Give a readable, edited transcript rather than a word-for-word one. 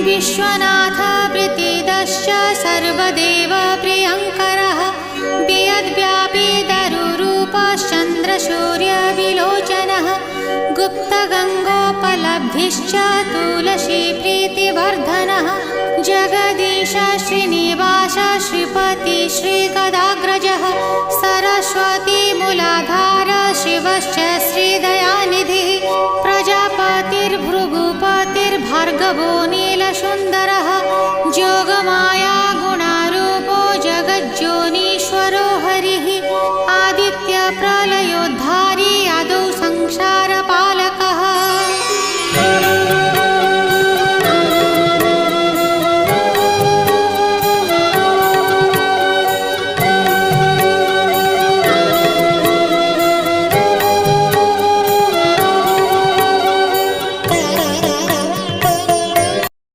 विश्वनाथ प्रीतिदश्च सर्वदेव प्रियङ्करः वियद्व्यापी दरुरूपश्चन्द्रसूर्यविलोचनः गुप्तगङ्गोपलब्धिश्च तुलसीप्रीतिवर्धनः जगदीश श्रीनिवास श्रीपति श्रीगदाग्रजः सरस्वतीमूलाधार शिवश्च श्रीदयानिधिः प्रजापतिर्भृगुपतिर्भार्गवो नीलसुन्दरः जोगमाया